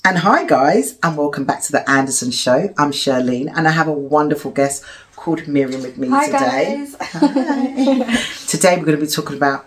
And hi guys, and welcome back to the Anderson Show. I'm Charlene and I have a wonderful guest called Miriam with me today. Guys. Hi. Today we're going to be talking about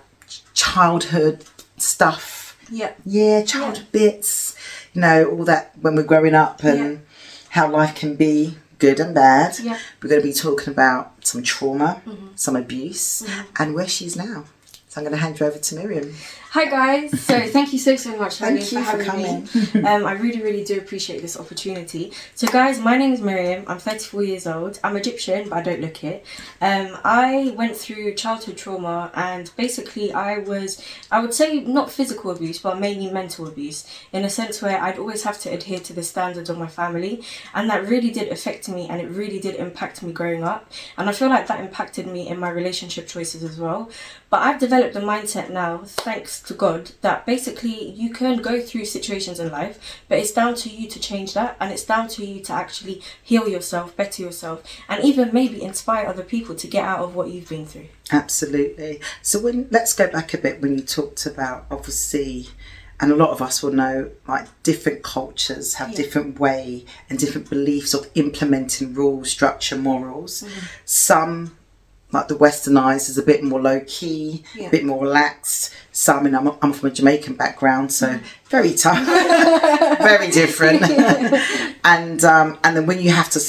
childhood stuff. Yeah, childhood bits. You know, all that when we're growing up and how life can be good and bad. Yeah. We're going to be talking about some trauma, some abuse, and where she's now. So I'm going to hand you over to Miriam. Hi guys. So thank you so much, Thank Charlene, you for for having coming. me. I really do appreciate this opportunity. So guys, my name is Miriam. I'm 34 years old. I'm Egyptian, but I don't look it. I went through childhood trauma, and basically I would say not physical abuse, but mainly mental abuse, in a sense where I'd always have to adhere to the standards of my family, and that really did affect me, and it really did impact me growing up. And I feel like that impacted me in my relationship choices as well. But I've developed the mindset now, thanks to God, that basically you can go through situations in life, but it's down to you to change that, and it's down to you to actually heal yourself, better yourself, and even maybe inspire other people to get out of what you've been through. Absolutely. So let's go back a bit when you talked about, obviously, and a lot of us will know, like, different cultures have different way and different beliefs of implementing rules, structure, morals. Some, like the Westernized, is a bit more low key, a bit more relaxed. Some, and I'm from a Jamaican background, so very tough, very different. And then when you have to,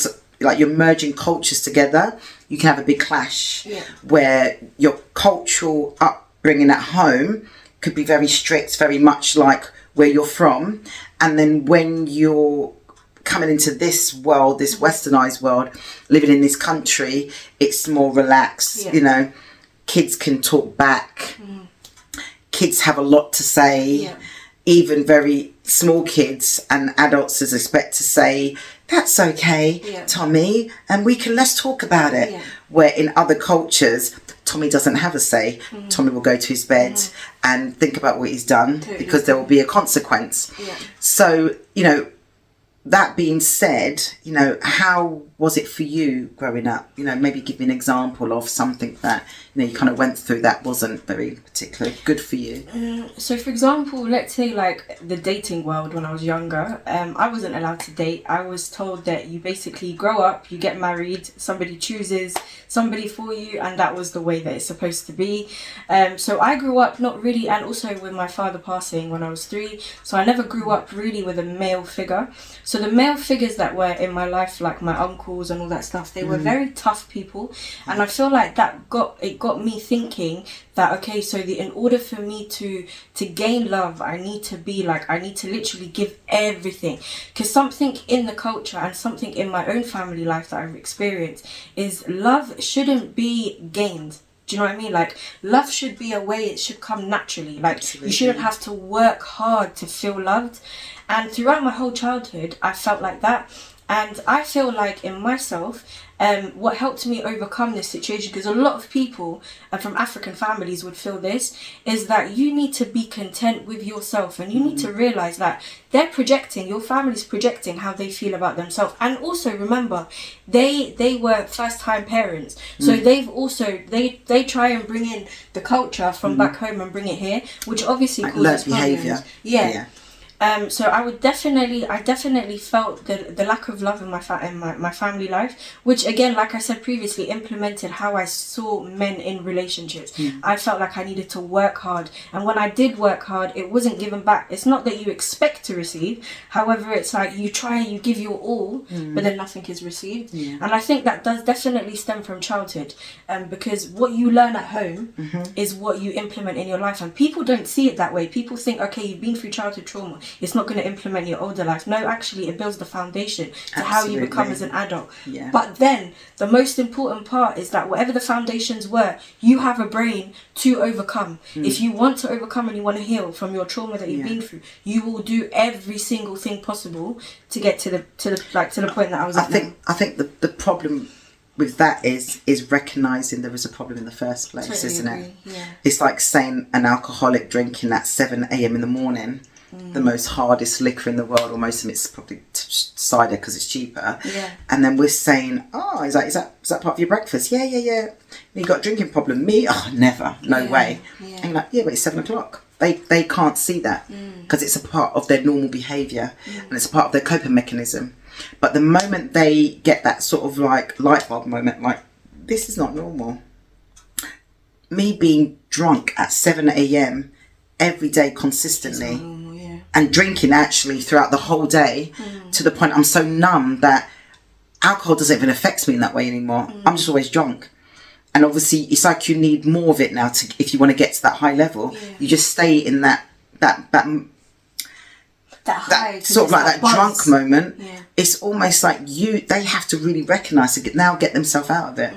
like, you're merging cultures together, you can have a big clash where your cultural upbringing at home could be very strict, very much like where you're from, and then when you're coming into this world, this westernized world, living in this country, it's more relaxed. You know, kids can talk back, kids have a lot to say, even very small kids and adults is expect to say, that's okay, Tommy, and let's talk about it. Where in other cultures, Tommy doesn't have a say. Tommy will go to his bed and think about what he's done, because there will be a consequence. So, you know, that being said, you know, how was it for you growing up? You know, maybe give me an example of something that, you know, you kind of went through that wasn't very particularly good for you. So for example, let's say like the dating world when I was younger, I wasn't allowed to date. I was told that you basically grow up, you get married, somebody chooses somebody for you, and that was the way that it's supposed to be. So I grew up not really, and also with my father passing when I was 3, so I never grew up really with a male figure. So the male figures that were in my life, like my uncles and all that stuff, they were very tough people, and I feel like that got me thinking that, okay, so in order for me to gain love, I need to literally give everything, because something in the culture and something in my own family life that I've experienced is love shouldn't be gained. Do you know what I mean? Like, love should be a way, it should come naturally. Like, Absolutely. You shouldn't have to work hard to feel loved. And throughout my whole childhood, I felt like that. And I feel like in myself, what helped me overcome this situation, because a lot of people from African families would feel this, is that you need to be content with yourself, and you need to realize that they're projecting, your family's projecting how they feel about themselves. And also remember, they were first time parents, so they've also they try and bring in the culture from back home and bring it here, which obviously causes behavior. Yeah. So I definitely felt the lack of love in my family life, which again, like I said previously, implemented how I saw men in relationships. I felt like I needed to work hard, and when I did work hard, it wasn't given back. It's not that you expect to receive, however, it's like you try and you give your all, but then nothing is received. And I think that does definitely stem from childhood, because what you learn at home is what you implement in your life, and people don't see it that way. People think, okay, you've been through childhood trauma, it's not going to implement your older life. No, actually, it builds the foundation to how you become as an adult. But then the most important part is that whatever the foundations were, you have a brain to overcome. If you want to overcome and you want to heal from your trauma that you've been through, you will do every single thing possible to get to the point that I was at. I think the problem with that is recognizing there was a problem in the first place, totally isn't agree. it? Yeah. It's like saying an alcoholic drinking at 7 a.m. in the morning, the most hardest liquor in the world, or most of it's probably cider because it's cheaper. And then we're saying, oh, is that part of your breakfast? Yeah. You got a drinking problem? Me? Oh, never. No way. And you're like, yeah, but it's 7 o'clock. They can't see that because it's a part of their normal behaviour and it's a part of their coping mechanism. But the moment they get that sort of like light bulb moment, like, this is not normal. Me being drunk at 7 a.m. every day consistently and drinking actually throughout the whole day to the point I'm so numb that alcohol doesn't even affect me in that way anymore. I'm just always drunk. And obviously it's like you need more of it now to, if you want to get to that high level, you just stay in that high, sort of like that buzz. drunk moment. It's almost like they have to really recognise it, now get themselves out of it.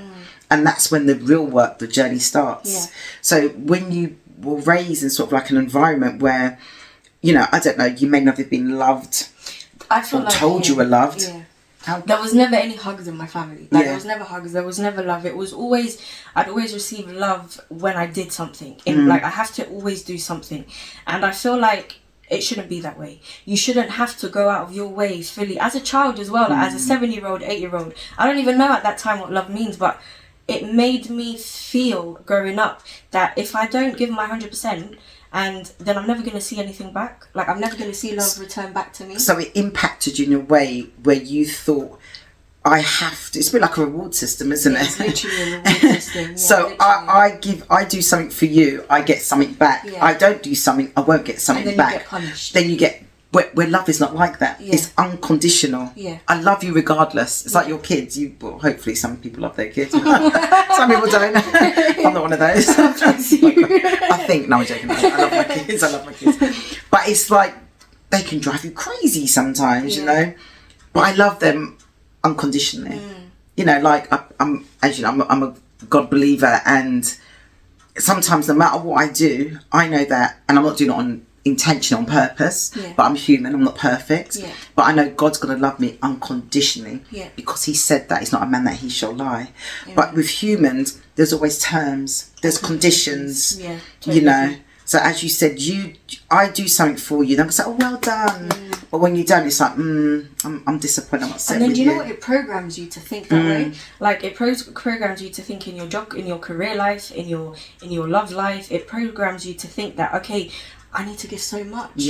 And that's when the real work, the journey starts. So when you were raised in sort of like an environment where, you know, I don't know, you may not have been loved I feel or like, told you were loved. There was never any hugs in my family. Like, there was never hugs. There was never love. It was always, I'd always receive love when I did something. Like, I have to always do something. And I feel like it shouldn't be that way. You shouldn't have to go out of your way fully. As a child as well, like, as a 7-year-old, 8-year-old, I don't even know at that time what love means, but it made me feel growing up that if I don't give my 100%, and then I'm never going to see anything back. Like, I'm never going to see love return back to me. So it impacted you in a way where you thought, I have to. It's a bit like a reward system, isn't it? It's literally a reward system. Yeah, so I do something for you, I get something back. I don't do something, I won't get something and then back. You get punished. Then you get, where love is not like that. It's unconditional. I love you regardless. It's like your kids. Well, hopefully some people love their kids. Some people don't. I'm not one of those. I think, no, I'm joking. I love my kids. But it's like, they can drive you crazy sometimes, you know. But I love them unconditionally. You know, like, I'm a God believer, and sometimes no matter what I do, I know that, and I'm not doing it on intention, on purpose, but I'm human, I'm not perfect, but I know God's going to love me unconditionally because he said that. He's not a man that he shall lie. But with humans, there's always terms, there's conditions, totally. You know. So as you said, I do something for you, then I say, oh, well done. But when you don't, it's like, I'm disappointed, I'm upset. And then with do you know what? It programs you to think that way. Like, it programs you to think in your job, in your career life, in your love life. It programs you to think that, okay, I need to give so much.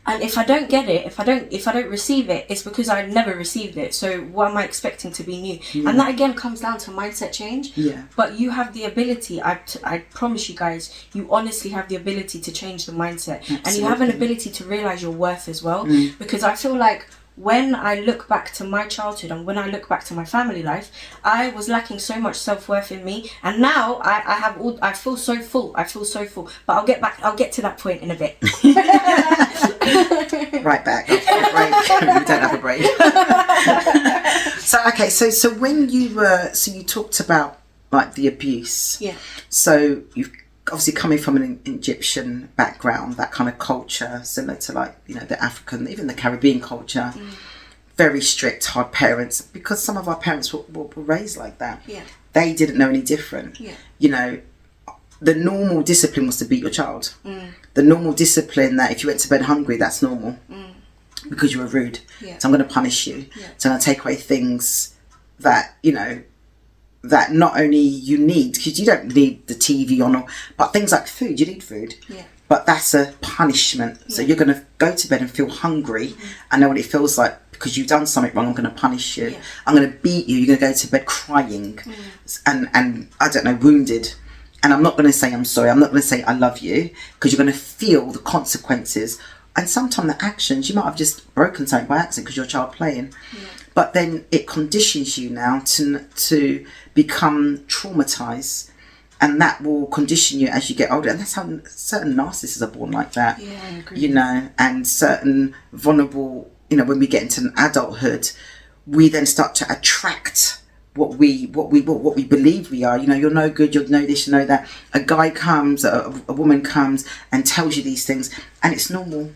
And if I don't get it, if I don't receive it, it's because I never received it. So what am I expecting to be new? And that again comes down to mindset change. But you have the ability, I promise you guys, you honestly have the ability to change the mindset. Absolutely. And you have an ability to realise your worth as well. Because I feel like when I look back to my childhood and when I look back to my family life, I was lacking so much self-worth in me, and now I feel so full. But I'll get to that point in a bit. Right back. After a break. We don't have a break. So when you talked about like the abuse. So you've obviously coming from an Egyptian background, that kind of culture similar to, like, you know, the African, even the Caribbean culture, very strict, hard parents, because some of our parents were raised like that. They didn't know any different. You know, the normal discipline was to beat your child. The normal discipline that if you went to bed hungry, that's normal because you were rude. So I'm going to punish you. So I'm going to take away things that, you know, that not only you need, because you don't need the TV on, but things like food, you need food. But that's a punishment. So you're going to go to bed and feel hungry. I know what it feels like because you've done something wrong. I'm going to punish you. I'm going to beat you. You're going to go to bed crying and I don't know, wounded. And I'm not going to say I'm sorry. I'm not going to say I love you, because you're going to feel the consequences. And sometimes the actions, you might have just broken something by accident because you're a child playing. But then it conditions you now to become traumatized, and that will condition you as you get older. And that's how certain narcissists are born like that. I agree. You know, and certain vulnerable, you know, when we get into adulthood, we then start to attract what we believe we are. You know, you're no good, you'll know this, you know that. A guy comes, a woman comes and tells you these things, and it's normal.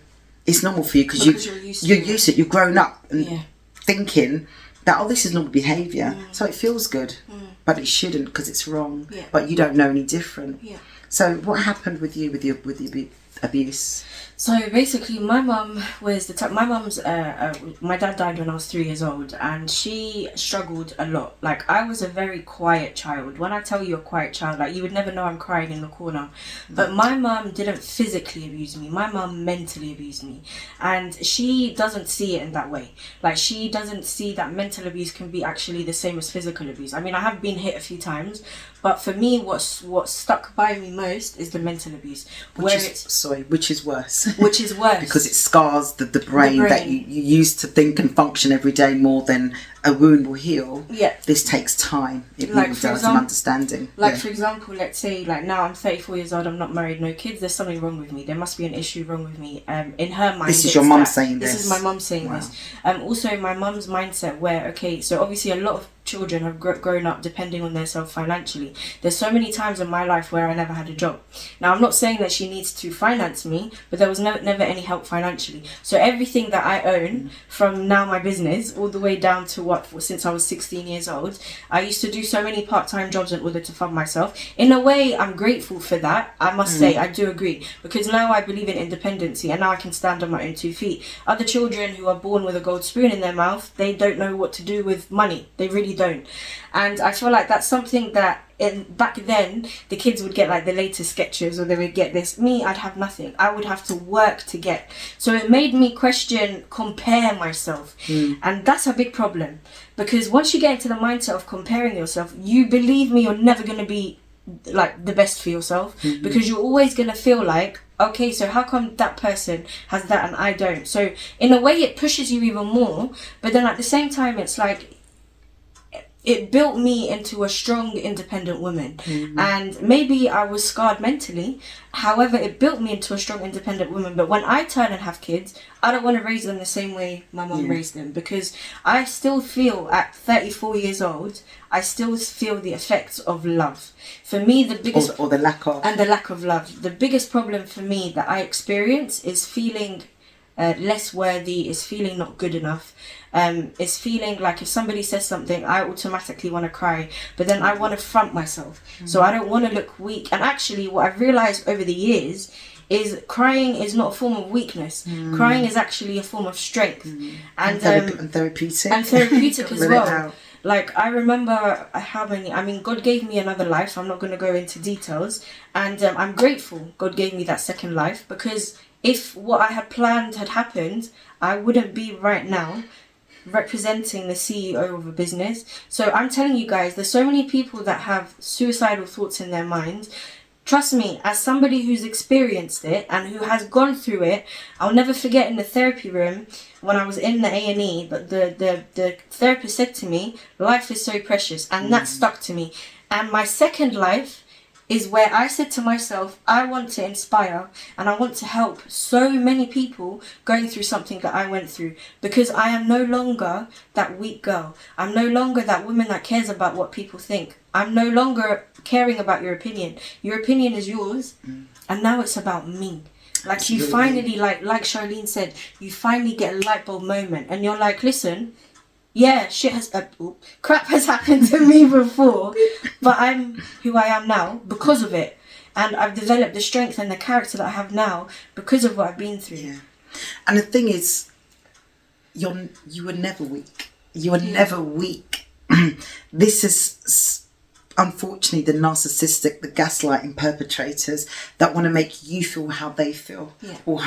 It's normal for you because you're used to it. You've grown up and thinking that, oh, this is normal behaviour, so it feels good, but it shouldn't because it's wrong. But you don't know any different. So what happened with you with the abuse? So basically, my mum was the type. My mum's. My dad died when I was 3 years old, and she struggled a lot. Like, I was a very quiet child. When I tell you a quiet child, like, you would never know I'm crying in the corner. But my mum didn't physically abuse me. My mum mentally abused me, and she doesn't see it in that way. Like, she doesn't see that mental abuse can be actually the same as physical abuse. I mean, I have been hit a few times, but for me, what stuck by me most is the mental abuse. Which is worse? Which is worse. Because it scars the brain that you use to think and function every day more than a wound will heal. Yeah. This takes time. It Like, really for does, example- and understanding. Like, for example, let's say, like, now I'm 34 years old, I'm not married, no kids, there's something wrong with me. There must be an issue wrong with me. In her mind, This is your mum saying this? This is my mum saying Wow. this. Also, my mum's mindset where, okay, so obviously a lot of children have grown up depending on themselves financially. There's so many times in my life where I never had a job. Now, I'm not saying that she needs to finance me, but there was never any help financially. So everything that I own, from now my business, all the way down to since I was 16 years old, I used to do so many part-time jobs in order to fund myself. In a way, I'm grateful for that. I must say, I do agree, because now I believe in independency, and now I can stand on my own 2 feet. Other children who are born with a gold spoon in their mouth, they don't know what to do with money. They really don't. And I feel like that's something that back then the kids would get, like, the latest sketches, or they would get this. Me, I'd have nothing. I would have to work to get. So it made me compare myself. And that's a big problem, because once you get into the mindset of comparing yourself, you, believe me, you're never going to be like the best for yourself, because you're always going to feel like, okay, so how come that person has that and I don't? So in a way it pushes you even more, but then at the same time it's like, it built me into a strong, independent woman. And maybe I was scarred mentally. However, it built me into a strong, independent woman. But when I turn and have kids, I don't want to raise them the same way my mum raised them. Because I still feel, at 34 years old, I still feel the effects of love. For me, the biggest... Or the lack of. And the lack of love. The biggest problem for me that I experience is feeling less worthy, is feeling not good enough. Is feeling like if somebody says something, I automatically want to cry, but then I want to front myself. So I don't want to look weak. And actually, what I've realised over the years is crying is not a form of weakness. Crying is actually a form of strength. And therapeutic. And therapeutic as well. Out. Like, I remember God gave me another life. I'm not going to go into details. And I'm grateful God gave me that second life, because if what I had planned had happened, I wouldn't be right now representing the CEO of a business. So I'm telling you guys, there's so many people that have suicidal thoughts in their minds. Trust me, as somebody who's experienced it and who has gone through it, I'll never forget in the therapy room when I was in the A&E, but the therapist said to me, life is so precious, and that stuck to me. And my second life is where I said to myself, I want to inspire and I want to help so many people going through something that I went through, because I am no longer that weak girl. I'm no longer that woman that cares about what people think. I'm no longer caring about your opinion. Your opinion is yours, and now it's about me. Like, you finally, like Charlene said, you finally get a light bulb moment, and you're like, listen, yeah, crap has happened to me before, but I'm who I am now because of it. And I've developed the strength and the character that I have now because of what I've been through. Yeah. And the thing is, you were never weak. You were never weak. This is unfortunately the narcissistic, the gaslighting perpetrators that want to make you feel how they feel, or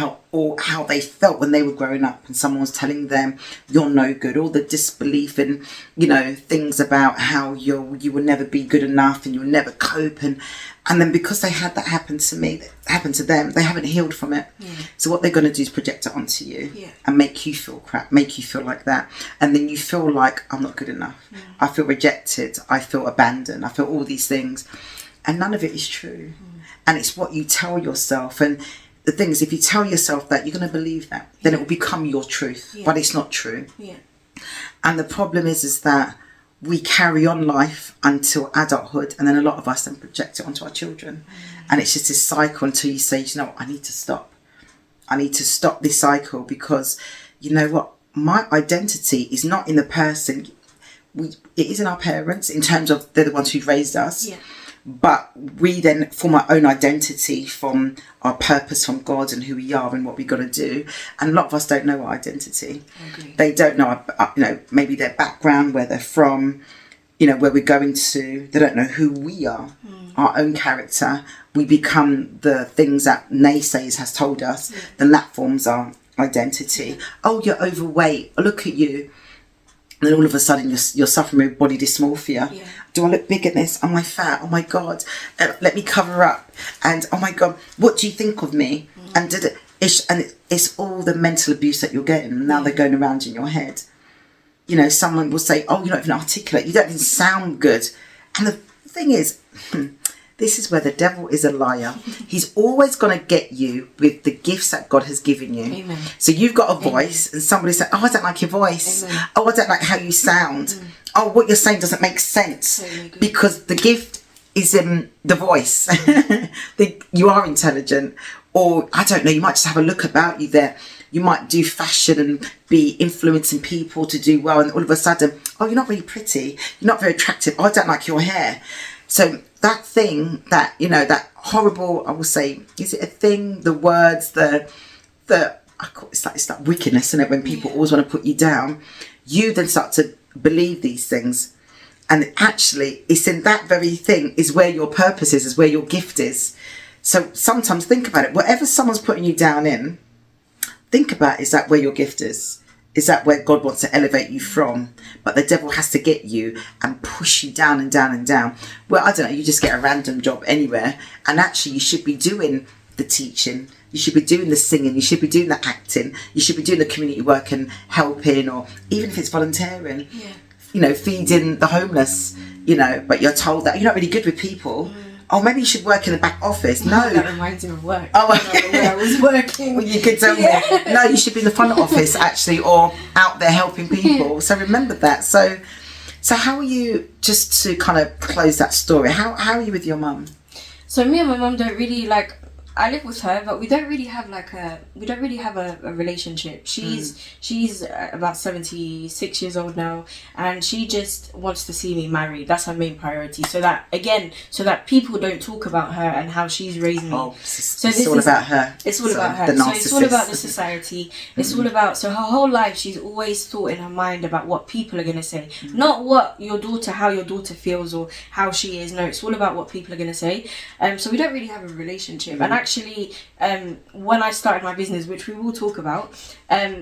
how they felt when they were growing up and someone was telling them you're no good, all the disbelief and things about how you will never be good enough and you'll never cope, and then because they had that happen to me, that happened to them, they haven't healed from it. So what they're going to do is project it onto you and make you feel crap, make you feel like that, and then you feel like, I'm not good enough, I feel rejected, I feel abandoned, I feel all these things, and none of it is true. And it's what you tell yourself. And the thing is, if you tell yourself that, you're going to believe that, then it will become your truth, but it's not true. And the problem is that we carry on life until adulthood, and then a lot of us then project it onto our children. And it's just this cycle until you say, I need to stop. I need to stop this cycle, because you know what? My identity is not in the person. It is in our parents, in terms of they're the ones who raised us. but we then form our own identity from our purpose from God and who we are and what we got to do. And a lot of us don't know our identity. They don't know, maybe their background, where they're from, where we're going to. They don't know who we are, our own character. We become the things that naysayers has told us. Then that forms our identity. Oh, you're overweight. Look at you. And then all of a sudden you're suffering with body dysmorphia. Yeah. Do I look big in this? Am I fat? Oh my God. Let me cover up. And oh my God, what do you think of me? And it's all the mental abuse that you're getting. Now they're going around in your head. Someone will say, oh, you're not even articulate. You don't even sound good. And the thing is, this is where the devil is a liar. He's always going to get you with the gifts that God has given you. Amen. So you've got a voice, and somebody said, oh, I don't like your voice. Amen. Oh, I don't like how you sound. Oh, what you're saying doesn't make sense. Because the gift is in the voice. You are intelligent. Or, I don't know, you might just have a look about you there. You might do fashion and be influencing people to do well. And all of a sudden, oh, you're not really pretty. You're not very attractive. Oh, I don't like your hair. So that thing that, that horrible, I will say, is it a thing? The words, it's like wickedness, isn't it? When people always want to put you down, you then start to believe these things. And actually, it's in that very thing is where your purpose is where your gift is. So sometimes think about it. Whatever someone's putting you down in, think about, is that where your gift is? Is that where God wants to elevate you from? But the devil has to get you and push you down and down and down. Well, I don't know, you just get a random job anywhere. And actually, you should be doing the teaching. You should be doing the singing. You should be doing the acting. You should be doing the community work and helping, or even if it's volunteering. Yeah. Feeding the homeless, but you're told that you're not really good with people. Oh, maybe you should work in the back office. No. That reminds me of work. Oh, okay. Where I was working. Well, you could tell me. No, you should be in the front office, actually, or out there helping people. So remember that. So how are you, just to kind of close that story, how are you with your mum? So me and my mum don't really, I live with her, but we don't really have a relationship. She's about 76 years old now, and she just wants to see me married. That's her main priority. So that people don't talk about her and how she's raised me. Oh, it's all about her. It's all about her. So it's all about the society. It's all about, so her whole life she's always thought in her mind about what people are going to say. Not how your daughter feels or how she is. No, it's all about what people are going to say. So we don't really have a relationship. And actually, when I started my business, which we will talk about,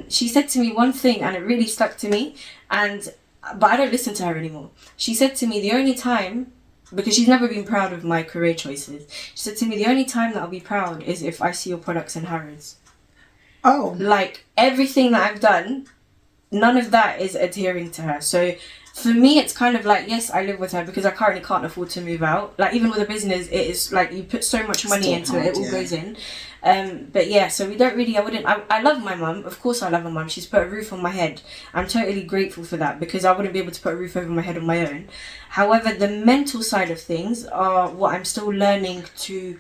she said to me one thing, and it really stuck to me, but I don't listen to her anymore. She said to me the only time, because she's never been proud of my career choices, she said to me the only time that I'll be proud is if I see your products in Harrods. Oh. Everything that I've done, none of that is adhering to her. So for me, it's kind of yes, I live with her because I currently can't afford to move out. Even with a business, it is you put so much money into it, it all goes in. But yeah, so we don't really, I love my mum. Of course I love my mum. She's put a roof on my head. I'm totally grateful for that because I wouldn't be able to put a roof over my head on my own. However, the mental side of things are what I'm still learning to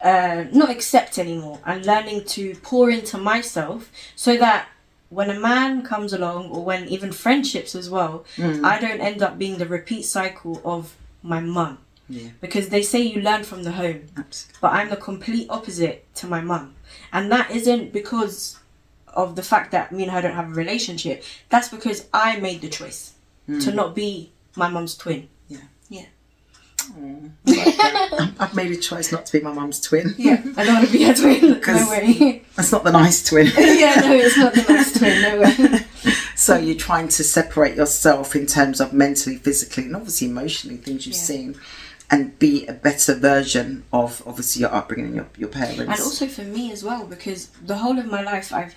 not accept anymore, and learning to pour into myself so that when a man comes along, or when even friendships as well, I don't end up being the repeat cycle of my mum. Yeah. Because they say you learn from the home. Absolutely. But I'm the complete opposite to my mum. And that isn't because of the fact that me and her don't have a relationship. That's because I made the choice to not be my mum's twin. Yeah. Yeah. I've made a choice not to be my mum's twin. Yeah, I don't want to be her twin. No way. That's not the nice twin. Yeah, no, it's not the nice twin. No way. So you're trying to separate yourself in terms of mentally, physically, and obviously emotionally, things you've seen, and be a better version of obviously your upbringing and your parents. And also for me as well, because the whole of my life I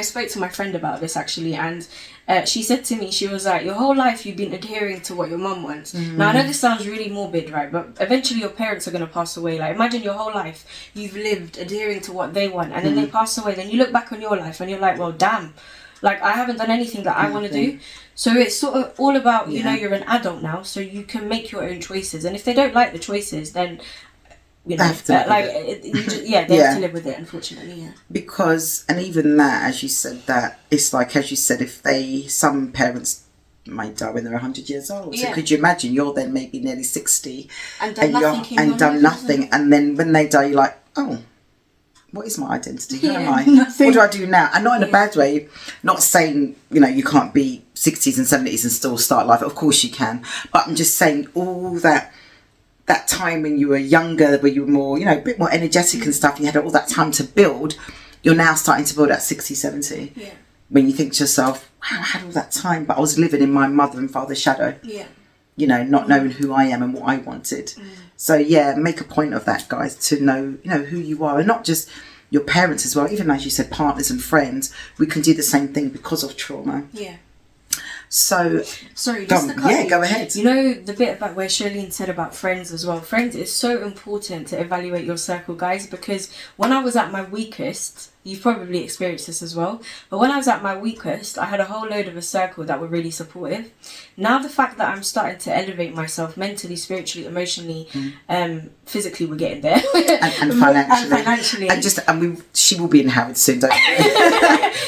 spoke to my friend about this actually, and she said to me, she was like, your whole life you've been adhering to what your mum wants. Now I know this sounds really morbid, right, but eventually your parents are going to pass away. Imagine your whole life you've lived adhering to what they want, and then they pass away, then you look back on your life and you're like, well damn, I haven't done anything that I want to do. So it's sort of all about, you're an adult now, so you can make your own choices. And if they don't like the choices, then, they have to live with it, unfortunately, yeah. Because, and even that, as you said, that it's as you said, if some parents might die when they're 100 years old. So Yeah. could you imagine, you're then maybe nearly 60 And done nothing. and done nothing, and then when they die, you're like, oh, what is my identity? Who am I? Nothing. What do I do now? And not in a bad way, not saying, you know, you can't be 60s and 70s and still start life. Of course you can. But I'm just saying all that time when you were younger, where you were more, you know, a bit more energetic and stuff, you had all that time to build, you're now starting to build at 60, 70. Yeah. When you think to yourself, wow, I had all that time, but I was living in my mother and father's shadow. Yeah. You know, not knowing who I am and what I wanted. So yeah, make a point of that, guys, to know, you know, who you are, and not just your parents as well. Even as you said, partners and friends, we can do the same thing because of trauma. Yeah. So Sorry, just to cut you. go ahead. You know the bit about where Charlene said about friends as well. Friends is so important to evaluate your circle, guys, because when I was at my weakest, you've probably experienced this as well, but when I was at my weakest, I had a whole load of a circle that were really supportive. Now the fact that I'm starting to elevate myself mentally, spiritually, emotionally, physically, we're getting there, and financially, she will be in Howard soon, don't we?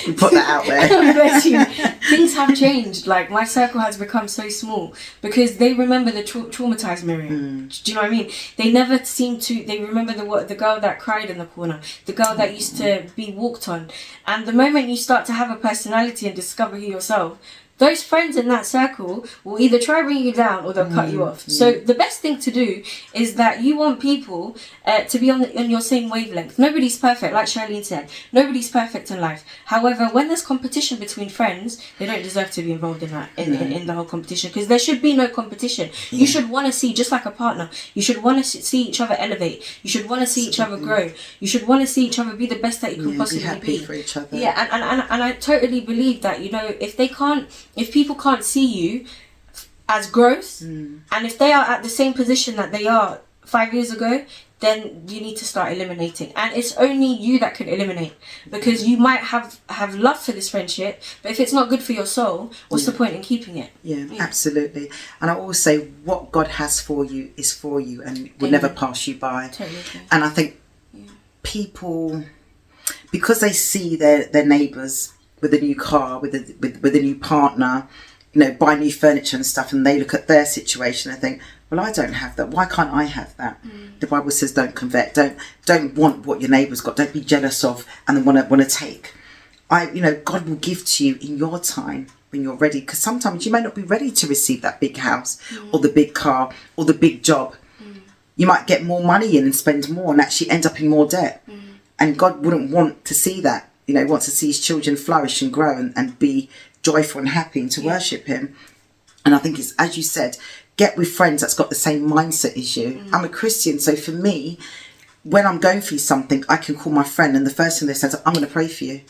We put that out there. Bless you. Things have changed. Like, my circle has become so small because they remember the traumatized Miriam. Do you know what I mean? They never seem to. They remember the girl that cried in the corner, the girl that used to be walked on. And the moment you start to have a personality and discover who yourself, those friends in that circle will either try to bring you down or they'll cut you off. So the best thing to do is that you want people to be on your same wavelength. Nobody's perfect, like Charlene said. Nobody's perfect in life. However, when there's competition between friends, they don't deserve to be involved in that, in the whole competition, because there should be no competition. You should want to see, just like a partner, you should want to see each other elevate. You should want to see each other grow. You should want to see each other be the best that you can possibly be happy for each other. Yeah, and I totally believe that, you know, if people can't see you as growth, and if they are at the same position that they are 5 years ago, then you need to start eliminating. And it's only you that can eliminate, because you might have love for this friendship, but if it's not good for your soul, what's the point in keeping it? Yeah, absolutely. And I always say, what God has for you is for you and will never pass you by. Totally agree. And I think people, because they see their neighbours with a new car, with a new partner, you know, buy new furniture and stuff, and they look at their situation and think, well, I don't have that. Why can't I have that? The Bible says, don't covet. Don't want what your neighbour's got. Don't be jealous of and then want to take. God will give to you in your time when you're ready, because sometimes you may not be ready to receive that big house or the big car or the big job. You might get more money in and spend more and actually end up in more debt. And God wouldn't want to see that. You know, he wants to see his children flourish and grow and be joyful and happy and to worship him. And I think it's, as you said, get with friends that's got the same mindset as you. I'm a Christian, so for me, when I'm going through something, I can call my friend and the first thing they say is, I'm going to pray for you.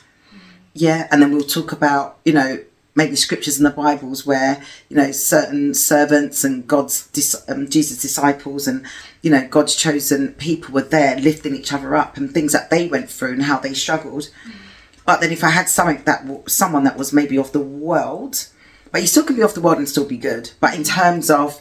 Yeah, and then we'll talk about, you know, maybe scriptures in the Bibles where, you know, certain servants and Jesus' disciples and, you know, God's chosen people were there lifting each other up and things that they went through and how they struggled. But then if I had someone that was maybe of the world, but you still can be off the world and still be good. But in terms of,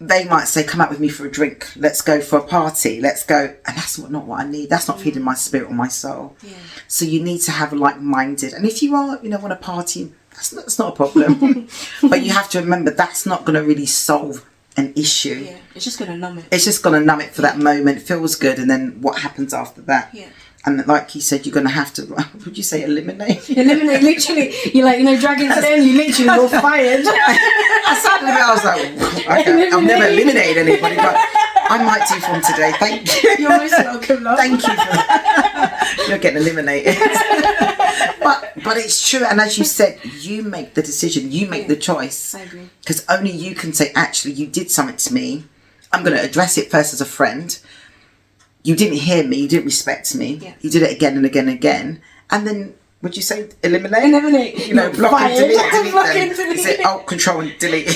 they might say, come out with me for a drink. Let's go for a party. Let's go. And that's not what I need. That's not feeding my spirit or my soul. Yeah. So you need to have like-minded. And if you are, you know, want to party, that's not a problem. But you have to remember, that's not going to really solve an issue. Yeah, it's just going to numb it. It's just going to numb it for that moment. It feels good. And then what happens after that? Yeah. And like you said, you're going to have to, would you say eliminate? Eliminate, literally. You're like, you know, Dragon's Den, you literally got fired. I was like, okay, I've never eliminated anybody, but I might do from today. Thank you. You're most welcome, love. Thank you for that. You're getting eliminated. But it's true. And as you said, you make the decision. You make the choice. I agree. Because only you can say, actually, you did something to me. I'm going to address it first as a friend. You didn't hear me, you didn't respect me. Yeah. You did it again and again and again. And then, would you say eliminate? Eliminate. You know, block and delete them. Is it alt, control and delete?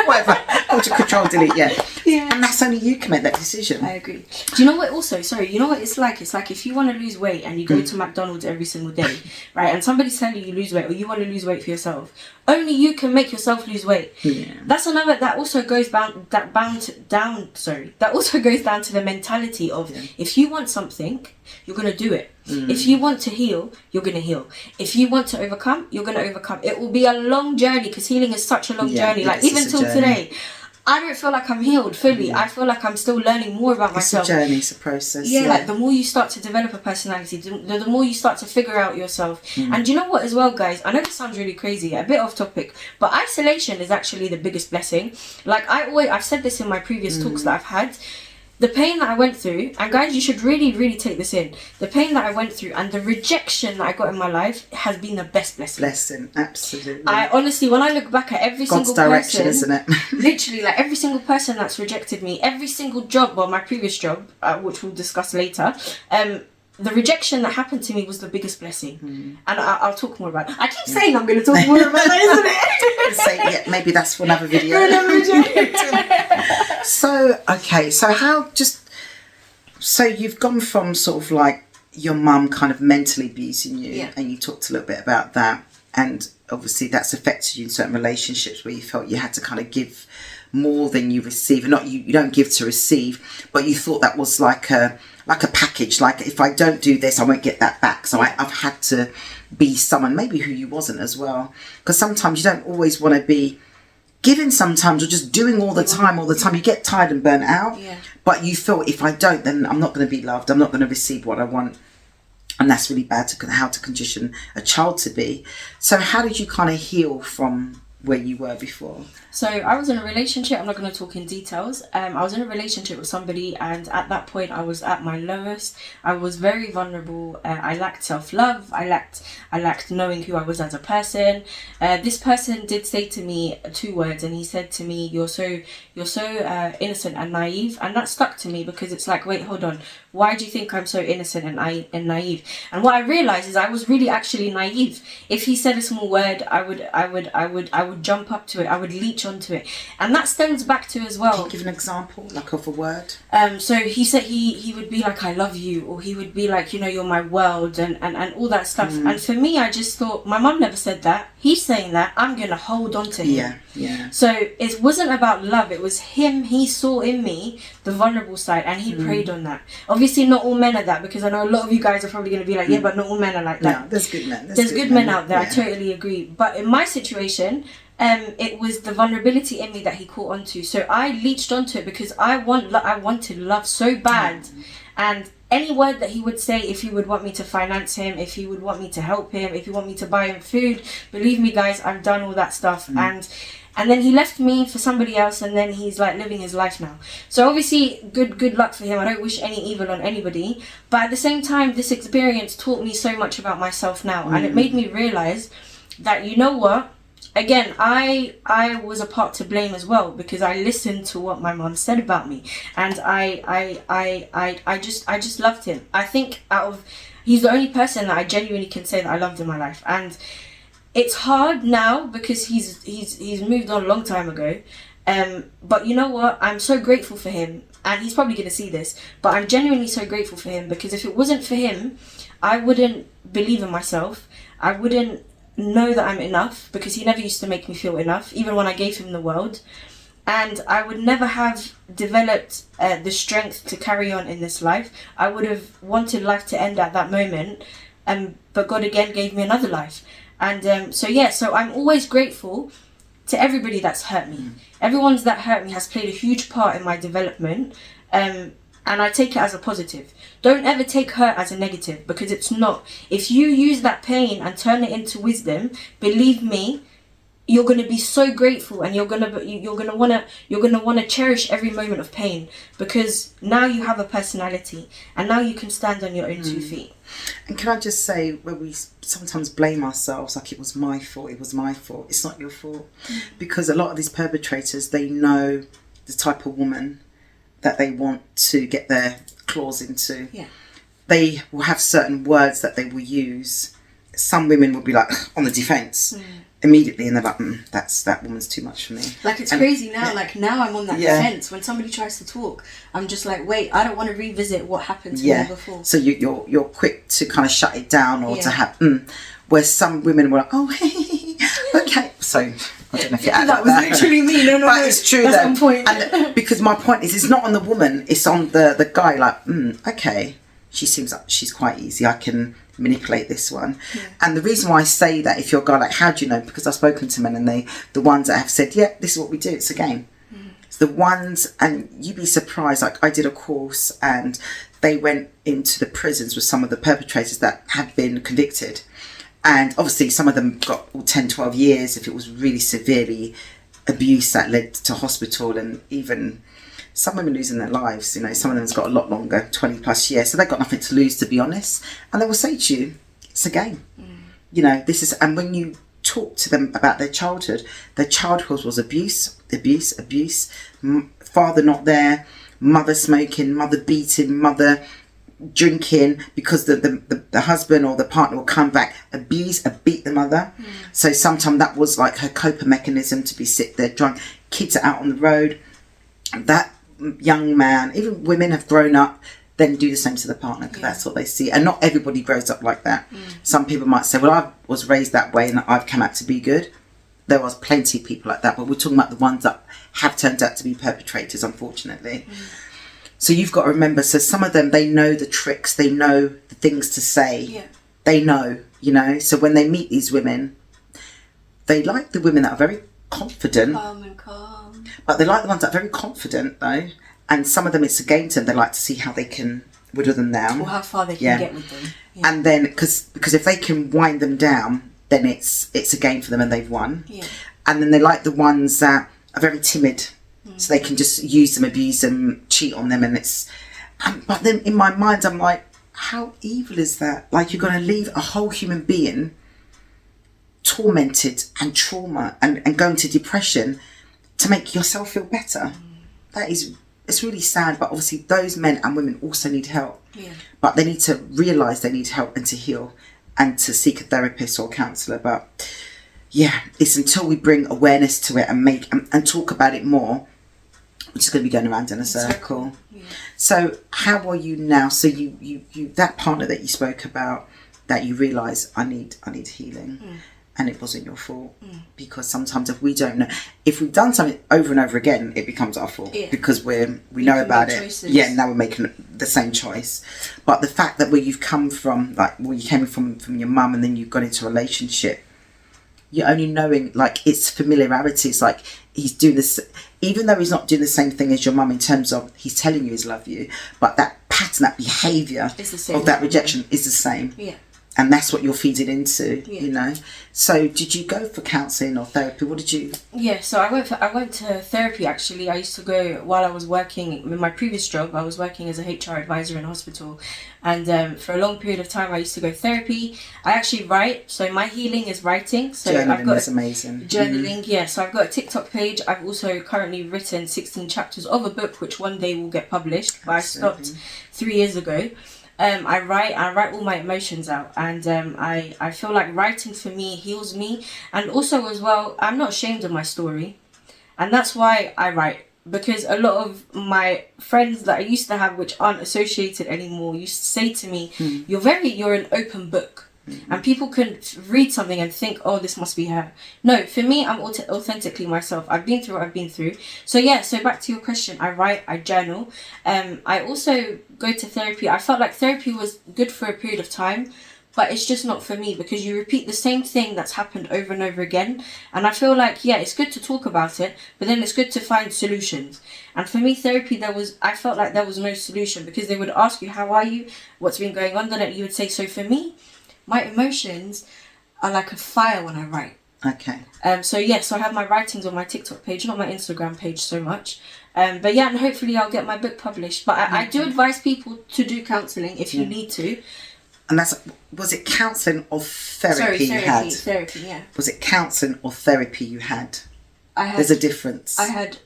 Whatever. Alt, control, delete, yeah. And that's only you can make that decision. I agree. Do you know what also, you know what it's like? It's like if you want to lose weight and you go to McDonald's every single day, right? And somebody's telling you lose weight or you want to lose weight for yourself. Only you can make yourself lose weight. Yeah. That's another, that also goes down to the mentality of if you want something, you're going to do it. If you want to heal, you're going to heal. If you want to overcome, you're going to overcome. It will be a long journey, because healing is such a long journey. Like, even till today, I don't feel like I'm healed fully. I feel like I'm still learning more about myself. It's a journey, it's a process. Yeah, like the more you start to develop a personality, the more you start to figure out yourself. And you know what as well, guys? I know this sounds really crazy, a bit off topic, but isolation is actually the biggest blessing. Like, I've said this in my previous talks that I've had. The pain that I went through, and guys, you should really, really take this in. The pain that I went through and the rejection that I got in my life has been the best blessing. Blessing, absolutely. I honestly, when I look back at every God's single direction, person, isn't it? literally, like every single person that's rejected me, every single job, well, my previous job, which we'll discuss later, the rejection that happened to me was the biggest blessing. And I'll talk more about it. I keep saying I'm going to talk more about that, isn't it? Say, yeah, maybe that's for another video. So you've gone from sort of like your mum kind of mentally abusing you, and you talked a little bit about that, and obviously that's affected you in certain relationships where you felt you had to kind of give more than you receive. Not you don't give to receive, but you thought that was like a package, like if I don't do this I won't get that back, so I've had to be someone maybe who you wasn't as well, because sometimes you don't always want to be giving sometimes, or just doing all the time. You get tired and burnt out, but you feel if I don't, then I'm not going to be loved, I'm not going to receive what I want, and that's really bad to how to condition a child to be. So how did you kind of heal from where you were before? So I was in a relationship. I'm not going to talk in details. I was in a relationship with somebody, and at that point I was at my lowest. I was very vulnerable. I lacked self-love. I lacked knowing who I was as a person. This person did say to me 2 words, and he said to me, you're so innocent and naive. And that stuck to me, because it's like, wait, hold on, why do you think I'm so innocent and naive? And what I realized is I was really actually naive. If he said a small word, I would jump up to it. I would leech onto it, and that stems back to as well. Can you give an example, like of a word? So he said he would be like, I love you, or he would be like, you're my world, and all that stuff. And for me, I just thought, my mum never said that. He's saying that, I'm gonna hold on to him. Yeah. So it wasn't about love. It was him. He saw in me the vulnerable side, and he preyed on that. Obviously, not all men are that, because I know a lot of you guys are probably gonna be like, yeah, but not all men are like that. No, there's good men. There's good men out there. I totally agree. But in my situation, it was the vulnerability in me that he caught onto. So I leached onto it, because I wanted love so bad. And any word that he would say, if he would want me to finance him, if he would want me to help him, if he want me to buy him food, believe me, guys, I've done all that stuff. And then he left me for somebody else, and then he's like living his life now. So obviously, good luck for him. I don't wish any evil on anybody. But at the same time, this experience taught me so much about myself now. And it made me realize that, you know what? Again, I was a part to blame as well, because I listened to what my mom said about me, and I just loved him. I think he's the only person that I genuinely can say that I loved in my life. And it's hard now, because he's moved on a long time ago. But you know what? I'm so grateful for him, and he's probably going to see this, but I'm genuinely so grateful for him, because if it wasn't for him, I wouldn't believe in myself. I wouldn't know that I'm enough, because he never used to make me feel enough, even when I gave him the world. And I would never have developed the strength to carry on in this life. I would have wanted life to end at that moment, but God again gave me another life. And so I'm always grateful to everybody that's hurt me. Everyone's that hurt me has played a huge part in my development, and I take it as a positive. Don't ever take hurt as a negative, because it's not. If you use that pain and turn it into wisdom, believe me, you're going to be so grateful, and you're going to want to cherish every moment of pain, because now you have a personality, and now you can stand on your own 2 feet. And can I just say, where we sometimes blame ourselves, like it was my fault, it's not your fault. Because a lot of these perpetrators, they know the type of woman that they want to get their claws into. They will have certain words that they will use. Some women will be like on the defense immediately, and they're like, that woman's too much for me. Like, it's crazy now. Like, now I'm on that defense. When somebody tries to talk, I'm just like, wait, I don't want to revisit what happened to me before. So you're quick to kind of shut it down, or to have where some women were like, oh, hey, okay. So I don't know if you're that was literally me. No, but it's true. That's on point. And because my point is, it's not on the woman, it's on the guy. Like, okay, she seems like she's quite easy. I can manipulate this one. And the reason why I say that, if you're a guy, like, how do you know? Because I've spoken to men, and the ones that have said, yeah, this is what we do, it's a game. It's the ones, and you'd be surprised, like I did a course and they went into the prisons with some of the perpetrators that had been convicted. And obviously some of them got 10, 12 years if it was really severely abuse that led to hospital, and even some women losing their lives. You know, some of them's got a lot longer, 20 plus years, so they've got nothing to lose, to be honest. And they will say to you, it's a game. You know, this is, and when you talk to them about their childhood was abuse, father not there, mother smoking, mother beating, mother drinking, because the husband or the partner will come back, abuse and beat the mother. So sometimes that was like her coping mechanism, to be sit there drunk. Kids are out on the road. That young man, even women, have grown up, then do the same to the partner, because that's what they see. And not everybody grows up like that. Some people might say, well, I was raised that way and I've come out to be good. There was plenty of people like that, but we're talking about the ones that have turned out to be perpetrators, unfortunately. So you've got to remember, so some of them, they know the tricks, they know the things to say. They know, you know. So when they meet these women, they like the women that are very confident. Calm. But they like the ones that are very confident, though. And some of them, it's a game to them. They like to see how they can whittle them down. Or how far they can get with them. And then, because if they can wind them down, then it's a game for them and they've won. And then they like the ones that are very timid. So they can just use them, abuse them, cheat on them. And it's... but then in my mind, I'm like, how evil is that? Like, you're going to leave a whole human being tormented and trauma and go into depression to make yourself feel better. That is... It's really sad, but obviously those men and women also need help. But they need to realise they need help and to heal and to seek a therapist or a counsellor. But yeah, it's until we bring awareness to it and make and talk about it more, we're just going to be going around in a circle. So how are you now? So you that partner that you spoke about, that you realise, I need healing. And it wasn't your fault, because sometimes if we don't know, if we've done something over and over again, it becomes our fault because we know about it. Choices. Now we're making the same choice. But the fact that where you've come from, like where you came from your mum, and then you've got into a relationship, you're only knowing, like, it's familiarity. It's like he's doing this, even though he's not doing the same thing as your mum in terms of he's telling you he's love you, but that pattern, that behaviour of that rejection is the same. And that's what you're feeding into, you know. So did you go for counselling or therapy? What did you... So I went to therapy, actually. I used to go while I was working in my previous job. I was working as a HR advisor in a hospital, and for a long period of time I used to go therapy. I actually write, so my healing is writing. So journaling is amazing. Journaling, so I've got a TikTok page. I've also currently written 16 chapters of a book which one day will get published, but I stopped 3 years ago. I write all my emotions out, and I feel like writing for me heals me. And also as well, I'm not ashamed of my story, and that's why I write, because a lot of my friends that I used to have, which aren't associated anymore, used to say to me, you're an open book. And people can read something and think, oh, this must be her. No, for me, I'm authentically myself. I've been through what I've been through. So back to your question, I write, I journal. I also go to therapy. I felt like therapy was good for a period of time, but it's just not for me, because you repeat the same thing that's happened over and over again. And I feel like, it's good to talk about it, but then it's good to find solutions. And for me, therapy, I felt like there was no solution, because they would ask you, how are you? What's been going on? Then you would say, so for me, my emotions are like a fire when I write. Okay. So I have my writings on my TikTok page, not my Instagram page so much. And hopefully I'll get my book published. But I do advise people to do counselling if you need to. And was it counselling or therapy you had? Therapy, yeah. Was it counselling or therapy you had? There's a difference. I had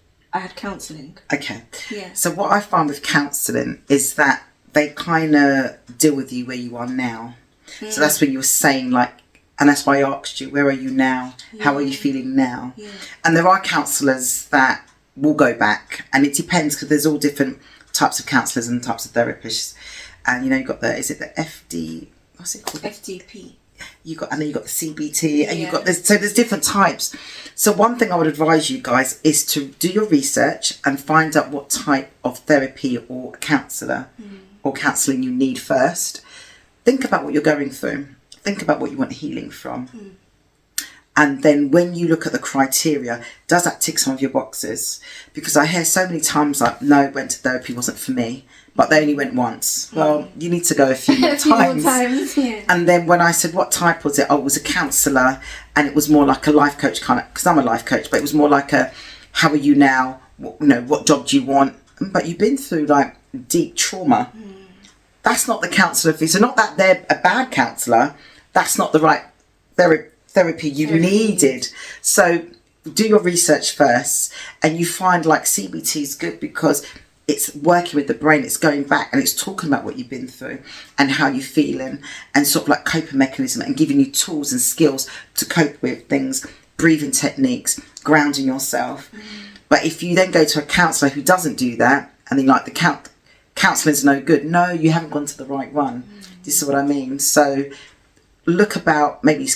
counselling. Okay. Yeah. So what I find with counselling is that they kind of deal with you where you are now. So that's when you were saying, like, and that's why I asked you, where are you now? How are you feeling now? And there are counsellors that will go back, and it depends, because there's all different types of counsellors and types of therapists. And you know, you've got what's it called? FDP. And then you've got the CBT, and you've got this. So there's different types. So one thing I would advise you guys is to do your research and find out what type of therapy or counsellor or counselling you need first, think about what you're going through. Think about what you want healing from. And then when you look at the criteria, does that tick some of your boxes? Because I hear so many times like, no, went to therapy, wasn't for me. But they only went once. Well, you need to go a few more times. Yeah. And then when I said, what type was it? Oh, it was a counsellor. And it was more like a life coach kind of, because I'm a life coach, but it was more like a, how are you now? What job do you want? But you've been through like deep trauma. That's not the counsellor fee. So not that they're a bad counsellor. That's not the right therapy you needed. So do your research first, and you find like CBT is good because it's working with the brain, it's going back and it's talking about what you've been through and how you're feeling, and sort of like coping mechanism, and giving you tools and skills to cope with things, breathing techniques, grounding yourself. But if you then go to a counsellor who doesn't do that, and then like the counselling's no good, no, you haven't gone to the right one. This is what I mean. So look about maybe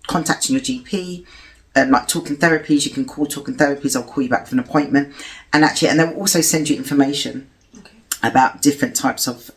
contacting your GP, like talking therapies. You can call talking therapies. I'll call you back for an appointment, and they'll also send you information about different types of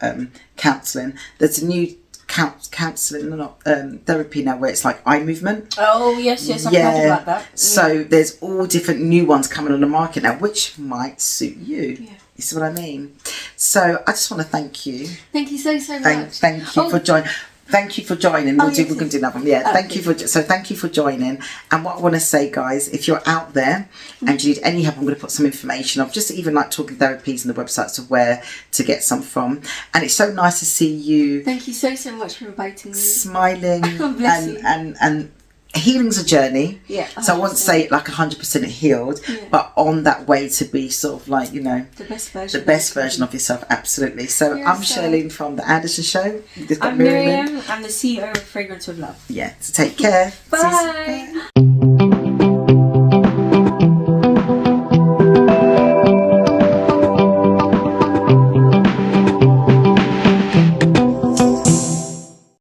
counselling. There's a new counselling, not therapy now, where it's like eye movement. Oh yes, I've heard about that. So there's all different new ones coming on the market now, which might suit you. You see what I mean? So I just want to thank you. Thank you so much. Thank you for joining. Thank you for joining. We're going to do another one. Yeah, thank you for joining. And what I want to say, guys, if you're out there and you need any help, I'm going to put some information of just even like talking therapies and the websites of where to get some from. And it's so nice to see you. Thank you so much for inviting me. Smiling. Bless you. And healing's a journey. Yeah. 100%. So I won't say like 100% healed, but on that way to be sort of like, the best version of yourself. Absolutely. So I'm Charlene from The Anderson Show. I'm Miriam. I'm the CEO of Fragrance with Love. Yeah. So take care. Bye.